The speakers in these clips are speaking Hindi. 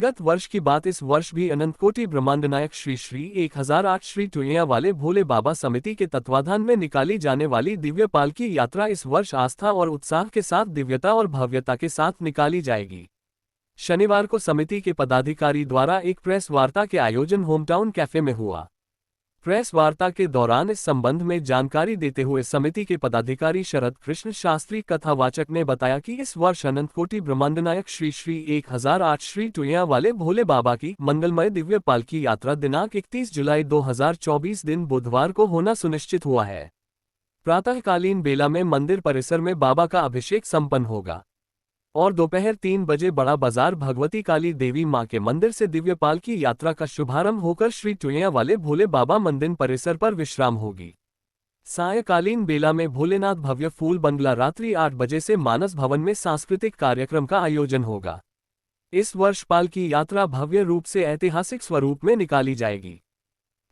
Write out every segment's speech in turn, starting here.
विगत वर्ष की बात इस वर्ष भी अनंत कोटि ब्रह्मांड नायक श्री श्री 1008 श्री टोइया वाले भोले बाबा समिति के तत्वाधान में निकाली जाने वाली दिव्य पालकी यात्रा इस वर्ष आस्था और उत्साह के साथ दिव्यता और भव्यता के साथ निकाली जाएगी। शनिवार को समिति के पदाधिकारी द्वारा एक प्रेस वार्ता के आयोजन होमटाउन कैफे में हुआ। प्रेस वार्ता के दौरान इस संबंध में जानकारी देते हुए समिति के पदाधिकारी शरद कृष्ण शास्त्री कथावाचक ने बताया कि इस वर्ष अनंत कोटि ब्रह्मांड नायक श्री श्री 1008 श्री टोइया वाले भोले बाबा की मंगलमय दिव्य पालकी यात्रा दिनांक 31 जुलाई 2024 दिन बुधवार को होना सुनिश्चित हुआ है। प्रातःकालीन बेला में मंदिर परिसर में बाबा का अभिषेक संपन्न होगा और दोपहर 3 बजे बड़ा बाजार भगवती काली देवी मां के मंदिर से दिव्य पालकी यात्रा का शुभारंभ होकर श्री टोइया वाले भोले बाबा मंदिर परिसर पर विश्राम होगी। सायकालीन बेला में भोलेनाथ भव्य फूल बंगला रात्रि 8 बजे से मानस भवन में सांस्कृतिक कार्यक्रम का आयोजन होगा। इस वर्ष पालकी यात्रा भव्य रूप से ऐतिहासिक स्वरूप में निकाली जाएगी।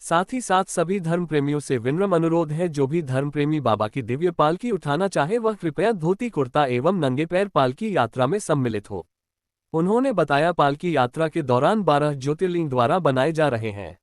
साथ ही साथ सभी धर्म प्रेमियों से विनम्र अनुरोध है, जो भी धर्म प्रेमी बाबा की दिव्य पालकी उठाना चाहे वह कृपया धोती कुर्ता एवं नंगे पैर पालकी यात्रा में सम्मिलित हो। उन्होंने बताया पालकी यात्रा के दौरान 12 ज्योतिर्लिंग द्वारा बनाए जा रहे हैं।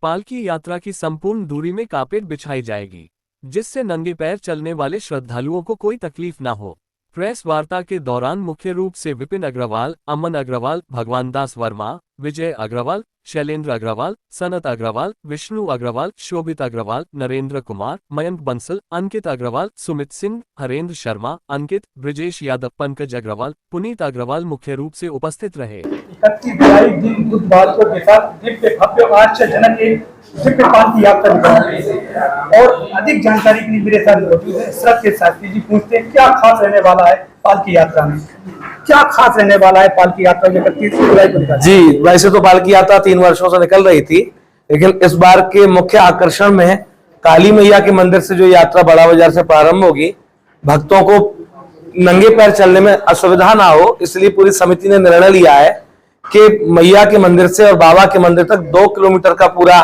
पालकी यात्रा की संपूर्ण दूरी में कारपेट बिछाई जाएगी, जिससे नंगे पैर चलने वाले श्रद्धालुओं को कोई तकलीफ न हो। प्रेस वार्ता के दौरान मुख्य रूप से विपिन अग्रवाल, अमन अग्रवाल, भगवान दास वर्मा, विजय अग्रवाल, शैलेंद्र अग्रवाल, सनत अग्रवाल, विष्णु अग्रवाल, शोभित अग्रवाल, नरेंद्र कुमार, मयंक बंसल, अंकित अग्रवाल, सुमित सिंह, हरेंद्र शर्मा, अंकित, ब्रिजेश यादव, पंकज अग्रवाल, पुनीत अग्रवाल मुख्य रूप से उपस्थित रहे। 31 जुलाई दिन बुधवार को के साथ दिव्य भव्य आश्चर्यजनक एक दिव्य पालकी यात्रा निकाली और अधिक जानकारी के लिए मेरे साथ मौजूद है शरद के शास्त्री जी। पूछते हैं क्या खास रहने वाला है पालकी यात्रा में, क्या खास रहने वाला है पालकी यात्रा जो 31 जुलाई को निकाली? जी, वैसे तो पालकी यात्रा 3 वर्षों से निकल रही थी, लेकिन इस बार के मुख्य आकर्षण में काली मैया के मंदिर से जो यात्रा बड़ा बाजार से प्रारंभ होगी, भक्तों को नंगे पैर चलने में असुविधा ना हो, इसलिए पूरी समिति ने निर्णय लिया है कि मैया के मंदिर से और बाबा के मंदिर तक 2 किलोमीटर का पूरा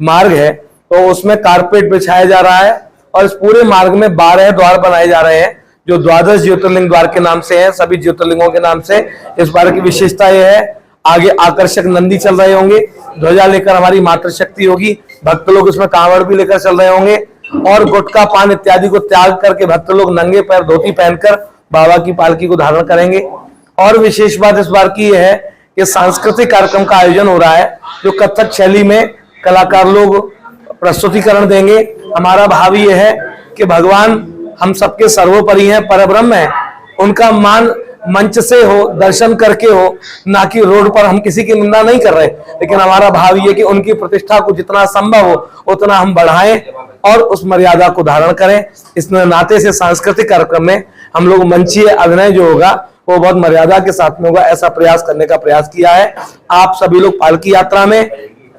मार्ग है, तो उसमें कारपेट बिछाया जा रहा है और इस पूरे मार्ग में 12 द्वार बनाए जा रहे हैं, जो द्वादश ज्योतिर्लिंग द्वार के नाम से है, सभी ज्योतिर्लिंगों के नाम से। इस बार की विशेषता यह है, आगे आकर्षक नंदी चल रहे होंगे, ध्वजा लेकर हमारी मातृशक्ति होगी, भक्त लोग इसमें कांवड़ भी लेकर चल रहे होंगे और गुटखा पान इत्यादि को त्याग करके भक्त लोग नंगे पैर धोती पहनकर बाबा की पालकी को धारण करेंगे। और विशेष बात इस बार की यह है कि सांस्कृतिक कार्यक्रम का आयोजन हो रहा है, जो कथक शैली में कलाकार लोग प्रस्तुतिकरण देंगे। हमारा भाव यह है कि भगवान हम सबके सर्वोपरि हैं, परब्रह्म हैं, उनका मान मंच से हो, दर्शन करके हो, ना कि रोड पर। हम किसी की निंदा नहीं कर रहे, लेकिन हमारा भाव ये कि उनकी प्रतिष्ठा को जितना संभव हो उतना हम बढ़ाएं और उस मर्यादा को धारण करें। इस नाते से सांस्कृतिक कार्यक्रम में हम लोग मंचीय अभिनय जो होगा वो बहुत मर्यादा के साथ में होगा, ऐसा प्रयास करने का प्रयास किया है। आप सभी लोग पालकी यात्रा में,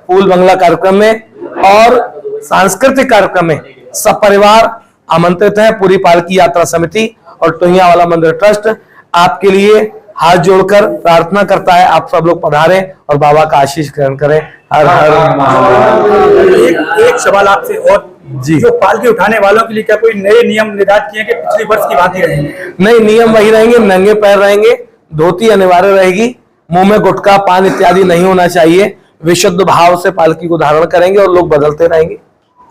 फूल बंगला कार्यक्रम में और सांस्कृतिक कार्यक्रम में सब परिवार आमंत्रित है। पूरी पालकी यात्रा समिति और टोइया वाला मंदिर ट्रस्ट आपके लिए हाथ जोड़कर प्रार्थना करता है, आप सब लोग पधारें और बाबा का आशीष ग्रहण करें। हर हर महादेव। एक सवाल आपसे और जी, जो पालकी उठाने वालों के लिए क्या कोई नए नियम निर्धारित किए कि पिछले वर्ष की बात ही रहेंगे? नहीं, नियम वही रहेंगे, नंगे पैर रहेंगे, धोती अनिवार्य रहेगी, मुंह में गुटखा पान इत्यादि नहीं होना चाहिए, विशुद्ध भाव से पालकी को धारण करेंगे और लोग बदलते रहेंगे।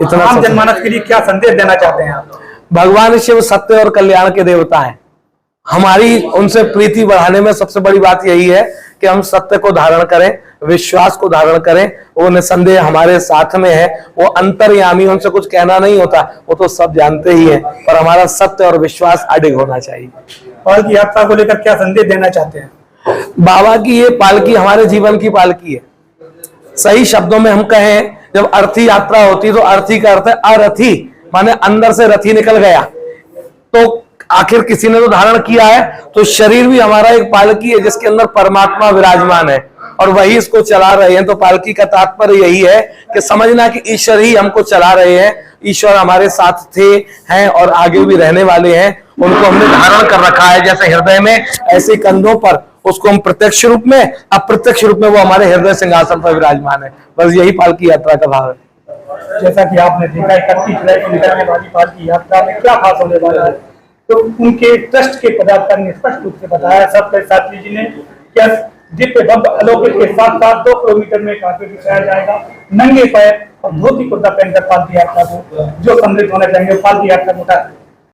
इतना आम जनमानस के लिए क्या संदेश देना चाहते हैं आप? भगवान शिव सत्य और कल्याण के देवता हैं। हमारी उनसे प्रीति बढ़ाने में सबसे बड़ी बात यही है कि हम सत्य को धारण करें, विश्वास को धारण करें। वो निसंदेह हमारे साथ में है, वो अंतर्यामी, उनसे कुछ कहना नहीं होता, वो तो सब जानते ही है, पर हमारा सत्य और विश्वास अडिग होना चाहिए। पालकी यात्रा को लेकर क्या संदेश देना चाहते हैं? बाबा की ये पालकी हमारे जीवन की पालकी है। सही शब्दों में हम कहें, जब अर्थी यात्रा होती तो अर्थी का अर्थ है अरथी, माने अंदर से रथी निकल गया। तो आखिर किसी ने तो धारण किया है, तो शरीर भी हमारा एक पालकी है जिसके अंदर परमात्मा विराजमान है और वही इसको चला रहे हैं। तो पालकी का तात्पर्य यही है कि समझना कि ईश्वर ही हमको चला रहे हैं, ईश्वर हमारे साथ थे, हैं और आगे भी रहने वाले हैं। उनको हमने धारण कर रखा है, जैसे हृदय में ऐसे कंधों पर, उसको हम प्रत्यक्ष रूप में, अप्रत्यक्ष रूप में वो हमारे हृदय सिंहासन पर विराजमान है। बस यही पालकी यात्रा का भाव है। जैसा कि आपने देखा 31 जुलाई को निकलने वाली पालकी यात्रा में क्या खास होने वाला है, तो उनके ट्रस्ट के पदाधिकारी ने स्पष्ट रूप से बताया, सब शास्त्री जी ने, क्या दिव्य भव्य अलौकिक के साथ साथ 2 किलोमीटर में कारपेट बिछाया जाएगा। नंगे पैर और धोती कुर्ता पहनकर पालकी यात्रा को जो सम्मिलित होना चाहेंगे पालकी यात्रा को